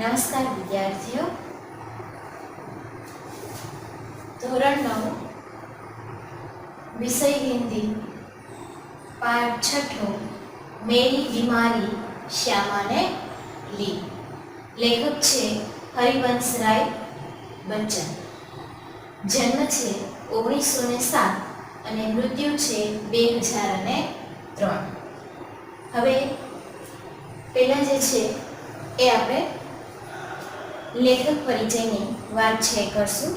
નમસ્કાર વિદ્યાર્થીઓ, ધોરણ 9 વિષય હિન્દી, પાઠ 6 મેરી બીમારી શ્યામાને લી. લેખક છે હરિવંશરાય બચ્ચન. જન્મ છે 1907 અને મૃત્યુ છે 2003. હવે પહેલા જે છે એ આપણે લેખક પરિચયની વાત છે કરશું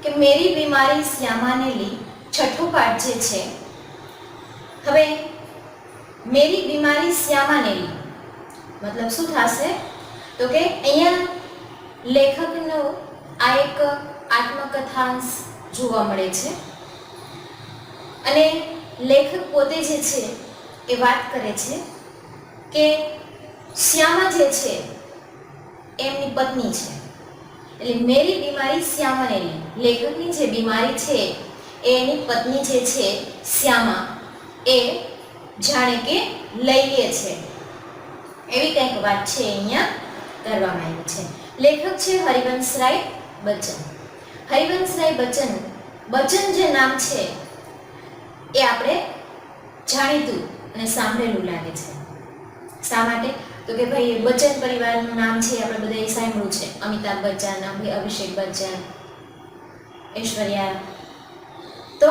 કે મેરી બીમારી શ્યામાને લી છઠ્ઠો પાઠ જે છે. હવે મેરી બીમારી શ્યામાને લી મતલબ શું થશે તો કે અહીંયા લેખકનો આ એક આત્મકથાંશ જોવા મળે છે અને લેખક પોતે જે છે એ વાત કરે છે કે શ્યામા જે છે એમની પત્ની છે. એટલે મેરી બીમારી શ્યામાને લી, લેખકની જે બીમારી છે એ એની પત્ની જે છે શ્યામા એ જાણે કે લઈ લે છે, એવી કંઈક વાત છે અહીંયા કરવામાં આવી છે. લેખક છે હરિવંશરાય બચ્ચન. હરિવંશરાય બચ્ચન, બચ્ચન જે નામ છે એ આપણે જાણીતું અને સાંભળેલું લાગે છે. શા માટે તો કે ભાઈ બચ્ચન પરિવારનું નામ છે આપણે બધાએ સાંભળ્યું છે. અમિતાભ બચ્ચન, અભિષેક બચ્ચન, ઐશ્વર્યા. તો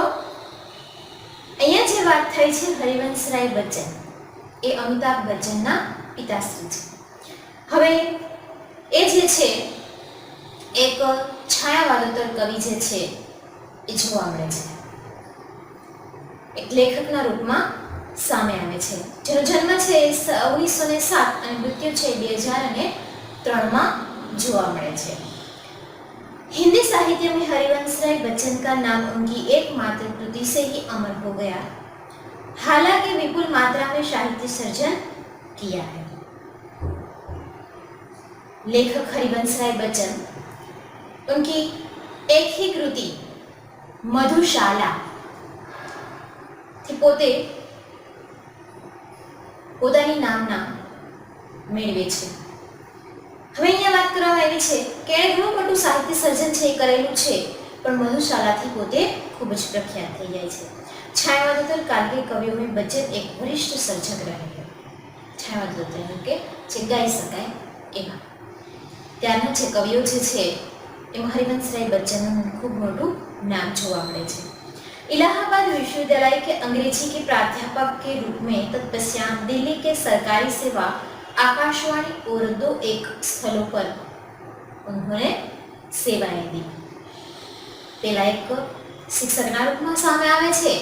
અહીંયા જે વાત થઈ છે હરિવંશરાય બચ્ચન એ અમિતાભ બચ્ચનના પિતાશ્રી છે. હવે એ જે છે એક છાયાવાદોત્તર કવિ જે છે એ જોવા મળે છે, એક લેખકના રૂપમાં સામે આવે છે, જેનો જન્મ છે 1907 અને મૃત્યુ છે 2003 જોવા મળે છે. हिंदी साहित्य में हरिवंशराय बच्चन का नाम उनकी एकमात्र कृति से ही अमर हो गया. हालांकि विपुल मात्रा में साहित्य सर्जन किया है. लेखक हरिवंशराय बच्चन उनकी एक ही कृति मधुशाला थी पोते પોતાની નામના મેળવે છે. હવે અહીંયા વાત કરવામાં આવી છે કે એણે ઘણું મોટું સાહિત્ય સર્જન છે એ કરેલું છે, પણ મધુશાલાથી પોતે ખૂબ જ પ્રખ્યાત થઈ જાય છે. છાયાવાદોત્તર કાળ के कवियों में बच्चन एक वरिष्ठ सर्जक रहे हैं. છાયાવાદોત્તર કે જે ગાઈ શકાય એવા ત્યારના જે કવિઓ જે છે એમાં હરિવંશરાય બચ્ચનનું ખૂબ મોટું નામ જોવા મળે છે. इलाहाबाद विश्वविद्यालय के अंग्रेजी के प्राध्यापक के रूप में तत्पश्चात दिल्ली के सरकारी सेवा आकाशवाणी और 2 एक स्थलों पर उन्होंने सेवाएं दी. पहला एक शिक्षकના રૂપમાં સામે આવે છે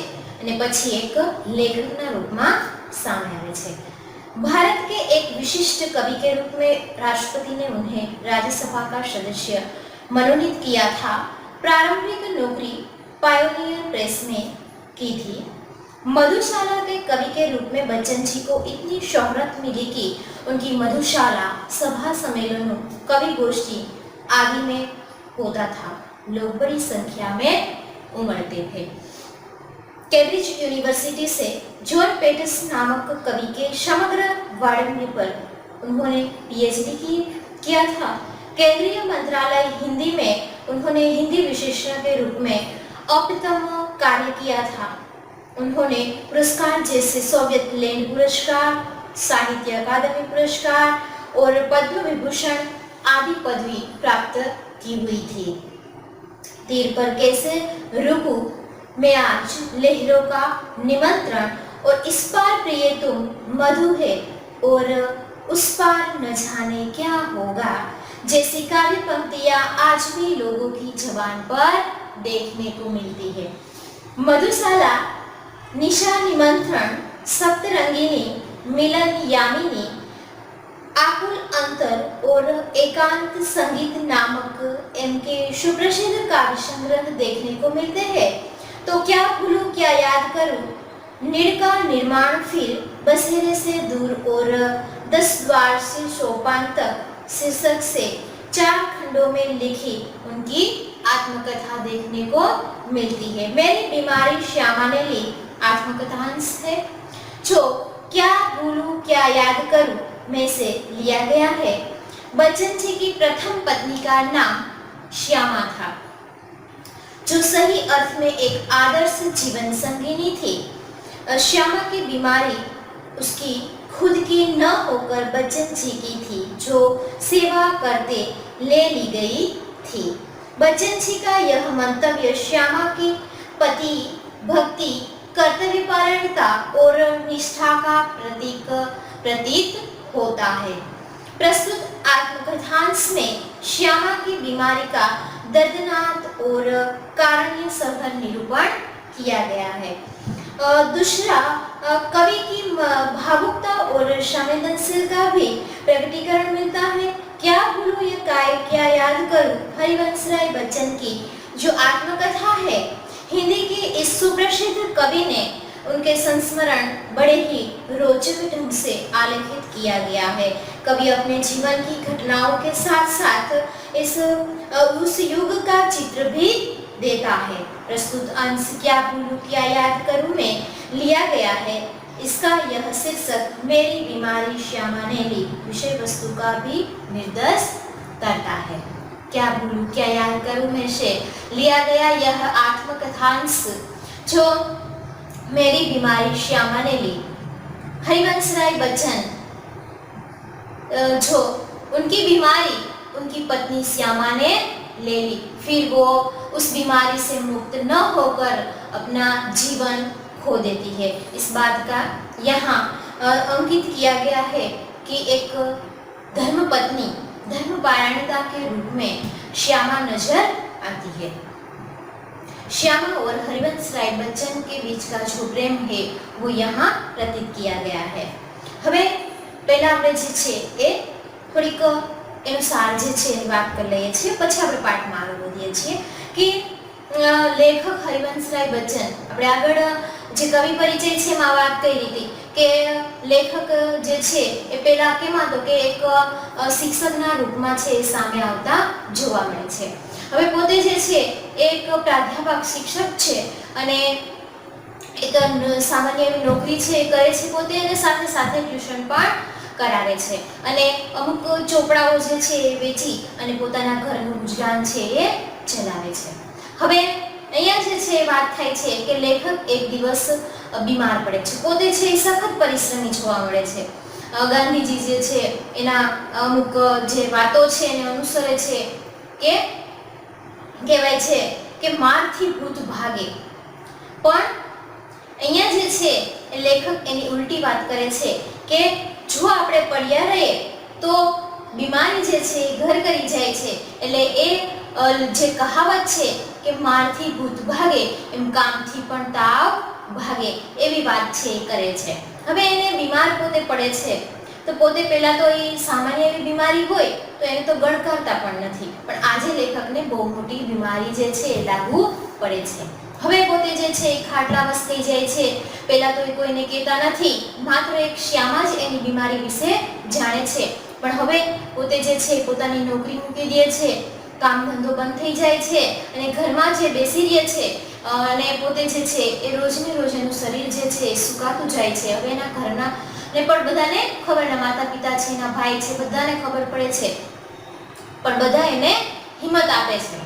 અને પછી એક લેખકના રૂપમાં સામે આવે છે. भारत के एक विशिष्ट कवि के रूप में राष्ट्रपति ने उन्हें राज्यसभा का सदस्य मनोनीत किया था. प्रारंभिक नौकरी पायोनियर प्रेस में की थी. मधुशाला के कवि के रूप में बच्चन जी को इतनी शोहरत मिली कि उनकी मधुशाला सभा सम्मेलनों, कवि गोष्ठी आदि में होता था. लोग बड़ी संख्या में उमड़ते थे. कैम्ब्रिज यूनिवर्सिटी से जॉन पेटस नामक कवि के समग्र वाङ्मय पर उन्होंने पीएचडी किया था. केंद्रीय मंत्रालय हिंदी में उन्होंने हिंदी विशेषज्ञ के रूप में अप्रथम कार्य किया था. उन्होंने पुरस्कार जैसे सोवियत लैंड पुरस्कार, साहित्य अकादमी पुरस्कार और पद्म विभूषण आदि पदवी प्राप्त की हुई थी. तीर पर कैसे रुकूं मैं आज लहरों का निमंत्रण और इस पार प्रिय तुम मधु है और उस पार न जाने क्या होगा जैसी काव्य पंक्तियां आज भी लोगों की जबान पर देखने को मिलती है. मधुशाला, निशा निमंत्रण, सप्तरंगिनी, मिलन यामिनी, आकुल अंतर और एकांत संगीत नामक इनके सुप्रसिद्ध काव्य संग्रह देखने को मिलते हैं. तो क्या भूलूं क्या याद करूं, नीड़ का निर्माण फिर बसेरे से दूर और 10 द्वार से सोपान तक शीर्षक से 4 खंडों में लिखी उनकी आत्मकथा देखने को मिलती है. मेरी बीमारी श्यामाने ली आत्मकथांश है जो क्या भूलूं क्या याद करूं में से लिया गया है. बच्चन जी की प्रथम पत्नी का नाम श्यामा था, जो सही अर्थ में एक आदर्श जीवन संगिनी थी। श्यामा की बीमारी उसकी खुद की न होकर बच्चन जी की थी, जो सेवा करते ले ली गई थी। बच्चन जी का यह मंतव्य श्यामा की पति भक्ति, कर्तव्यपरायणता और निष्ठा का प्रतीत होता है। प्रस्तुत आत्मकथांश में श्यामा की बीमारी का दर्दनाक और कारणीय सफल निरूपण किया गया है। दूसरा, कवि की भावुकता और संवेदनशीलता भी प्रकटीकरण मिलता है। क्या भूलूं ये काय क्या याद करूं, हरिवंशराय बच्चन की जो आत्मकथा है, हिंदी के इस सुप्रसिद्ध कवि ने उनके संस्मरण बड़े ही रोचक ढंग से आलेखित किया गया है। कवि अपने जीवन की घटनाओं के साथ साथ उस युग का चित्र भी देता है। प्रस्तुत अंश क्या भूलूं क्या याद करूं में लिया गया है। इसका यह शीर्षक मेरी बीमारी श्यामा ने ली विषय वस्तु का भी निर्देश करता है। क्या भूलूं क्या याद करूं में से लिया गया यह आत्मकथांश जो मेरी बीमारी श्यामा ने ली, हरिवंशराय बच्चन जो उनकी बीमारी उनकी पत्नी श्यामा ने ले ली, फिर वो उस बीमारी से मुक्त न होकर अपना जीवन खो देती है। इस बात का यहाँ अंकित किया गया है कि एक धर्मपत्नी धर्मपरायणता के रूप में श्यामा नजर आती है। श्यामा और हरिवंशराय बच्चन के बीच का जो प्रेम है वो यहाँ प्रतीत किया गया है। હવે પહેલા આપણે જે છે એ થોડીક એનું સાર જે છે એની વાત કરી લઈએ છીએ, પછી આપણે પાઠમાં આગળ વધીએ છીએ કે લેખક હરિવંશરાય બચ્ચન, આપણે આગળ જે કવિ પરિચય છે એમાં વાત કરી હતી કે લેખક જે છે એ પહેલા કેમ હતો કે એક શિક્ષકના રૂપમાં છે એ સામે આવતા જોવા મળે છે। હવે પોતે જે છે એક પ્રાધ્યાપક શિક્ષક છે અને એક સામાન્ય એવી નોકરી છે એ કરે છે પોતે, અને સાથે સાથે ટ્યુશન પણ કરાવે છે અને અમુક ચોપડાઓ જે છે એ વેચી અને પોતાના ઘરનું ગુજરાન છે એ ચલાવે છે। હવે અહીંયા જે છે વાત થાય છે કે લેખક એક દિવસ બીમાર પડે છે। પોતે છે એ સખત પરિશ્રમી જોવા મળે છે। ગાંધીજી જે છે એના અમુક જે વાતો છે એને અનુસરે છે કે કહેવાય છે કે મારથી ભૂત ભાગે, પણ અહીંયા જે છે એ લેખક એની ઉલટી વાત કરે છે કે જો આપણે પડ્યા રહીએ તો બીમારી જે છે એ ઘર કરી જાય છે। એટલે એ જે કહાવત છે કે મારથી ભૂત ભાગે એમ કામથી પણ તાવ ભાગે એવી વાત છે એ કરે છે। હવે એને બીમાર પોતે પડે છે તો પોતે પહેલા તો એ સામાન્ય એવી બીમારી હોય તો એને તો ગણકારતા પણ નથી, પણ આજે લેખકને બહુ મોટી બીમારી જે છે એ લાગુ પડે છે। હવે પોતે જે છે એ ખાટલાવશ થઈ જાય છે। પહેલા તો એ કોઈને કહેતા નથી, માત્ર એક શ્યામા જ એની બીમારી વિશે જાણે છે, પણ હવે પોતે જે છે પોતાની નોકરી મૂકી દે છે, કામ ધંધો બંધ થઈ જાય છે અને ઘરમાં જે બેસી રહે છે અને પોતે જે છે એ રોજને રોજ એનું શરીર જે છે એ સુકાતું જાય છે। હવે એના ઘરના ને પણ બધાને ખબર, એના માતા પિતા છે, એના ભાઈ છે, બધાને ખબર પડે છે, પણ બધા એને હિંમત આપે છે।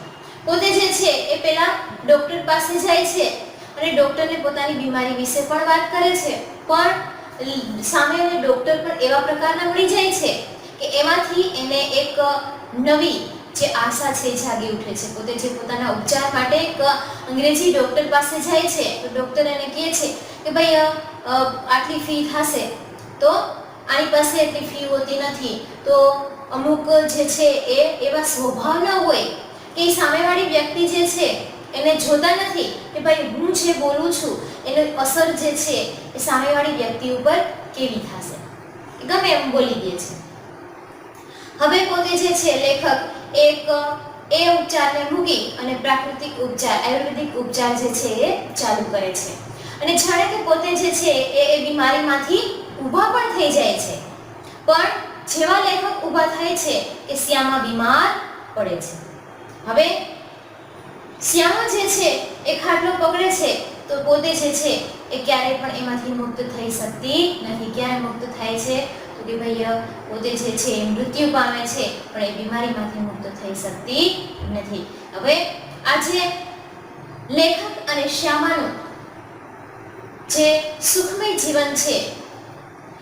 પોતે જે છે એ પહેલા ડોક્ટર પાસે જાય છે અને ડોક્ટરને પોતાની બીમારી વિશે પણ વાત કરે છે, પણ સામે એને ડોક્ટર પણ એવા પ્રકારના મળી જાય છે કે એમાંથી એને એક નવી જે આશા છે જાગી ઉઠે છે। પોતે જે પોતાના ઉપચાર માટે એક અંગ્રેજી ડોક્ટર પાસે જાય છે તો ડોક્ટર એને કહે છે કે ભાઈ આટલી ફી થશે, તો આની પાસે એટલી ફી હોતી નથી, તો અમુક જે છે એ એવા સ્વભાવના હોય કે સામેવાળી વ્યક્તિ જે છે એને જોતા નથી કે ભાઈ હું જે બોલું છું એની અસર જે છે એ સામેવાળી વ્યક્તિ ઉપર કેવી થશે, ગમે એમ બોલી દે છે। હવે પોતે જે છે લેખક એક એ ઉપચારને મૂકી અને પ્રાકૃતિક ઉપચાર આયુર્વેદિક ઉપચાર જે છે એ ચાલુ કરે છે અને જાણે કે પોતે જે છે એ બીમારીમાંથી ઊભા પણ થઈ જાય છે, પણ જેવા લેખક ઊભા થાય છે કે શ્યામા બીમાર પડે છે। હવે શ્યામા જે છે એ ખાટલો પકડે છે તો પોતે જે છે એ ક્યારેય પણ એમાંથી મુક્ત થઈ શકતી નથી। ક્યારે મુક્ત થાય છે તો તો કે ભાઈ પોતે જે છે એ મૃત્યુ પામે છે પણ એ બીમારીમાંથી મુક્ત થઈ શકતી નથી. હવે આજે લેખક અને શ્યામાનું જે સુખમય જીવન છે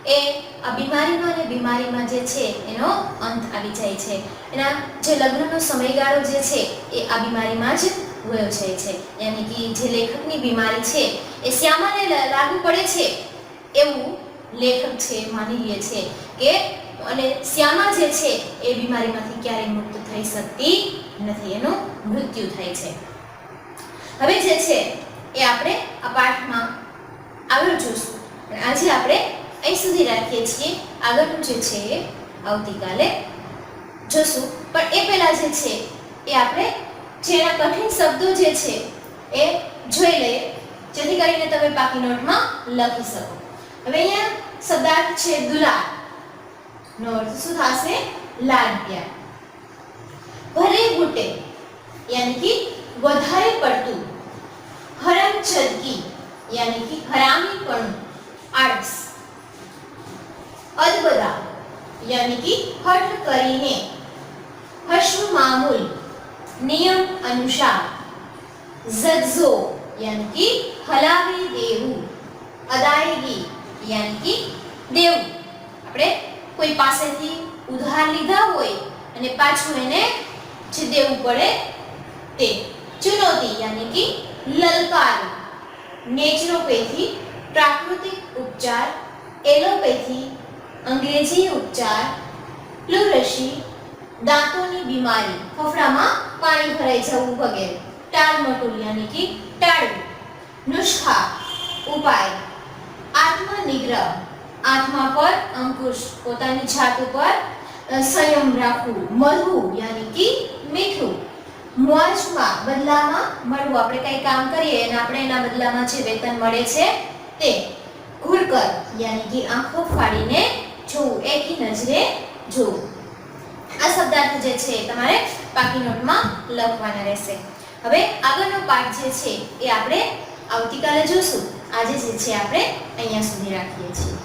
એ આ બીમારીમાં અને બીમારીમાં જે છે એનો અંત આવી જાય છે. એના જે લગ્નનો સમયગાળો જે છે એ આ બીમારીમાં જ વયો જાય છે. યાની કે જે લેખકની બીમારી છે એ શ્યામાને લાગુ પડે છે એવું લેખક છે માની લે છે કે અને શ્યામા જે છે એ બીમારીમાંથી ક્યારેય મુક્ત થઈ શકતી નથી, એનું મૃત્યુ થાય છે. હવે જે છે એ આપણે આ પાઠમાં આગળ જોઈશું. પણ આજે આપણે અહીં સુધી રાખીએ છીએ. આગળનું જે છે એ આવતીકાલે જોશું. પણ એ પહેલા જે છે એ આપણે જેના કઠિન શબ્દો જે છે એ જોઈ લઈએ જેથી કરીને તમે પાકી નોટમાં લખી શકો. હવે અહીંયા શબ્દાર્થ છે દુલાર નો અર્થ શું થશે? લાડ પ્યાર. ભરે ઘૂંટે યાની કે વધારે પડતું. હરમચદકી યાની કે હરામીપણું, આળસ. અદબદા યાની કે હઠ કરીને. હશ્વ મામૂલ નિયમ અનુસાર. ઝગઝો યાની કે હલાવી દેવું. અદાયગી યાની કે દેવું. આપણે કોઈ પાસેથી ઉધાર લીધા હોય અને પાછું એને જે દેવું પડે તે. ચુનૌતી યાની કે લલકાર. નેચરોપેથી પ્રાકૃતિક ઉપચાર. એલોપેથી અંગ્રેજી ઉપચાર. પ્લુરસી દાંતોની બીમારી, ફફડામાં પાણી ભરાઈ જવું વગેરે. ટાળમટોળ યાની કે ટાળવું. નુસ્ખા ઉપાય. આત્મનિગ્રહ આત્મા પર અંકુશ, પોતાની જાત ઉપર સંયમ રાખવું. મધુ યાની કે મીઠું. મુઆજમાં બદલામાં મળવું, આપણે કઈ કામ કરીએ અને આપણે એના બદલામાં જે વેતન મળે છે તે. ઘુરકર યાની કે આંખો ફાડીને જોવું, એકી નજરે જોવું. આ શબ્દાર્થ જે છે તમારે પાકી નોટમાં લખવાના રહેશે. હવે આગળનો પાઠ જે છે એ આપણે આવતીકાલે જોશું. આજે જે છે આપણે અહીંયા સુધી રાખીએ છીએ.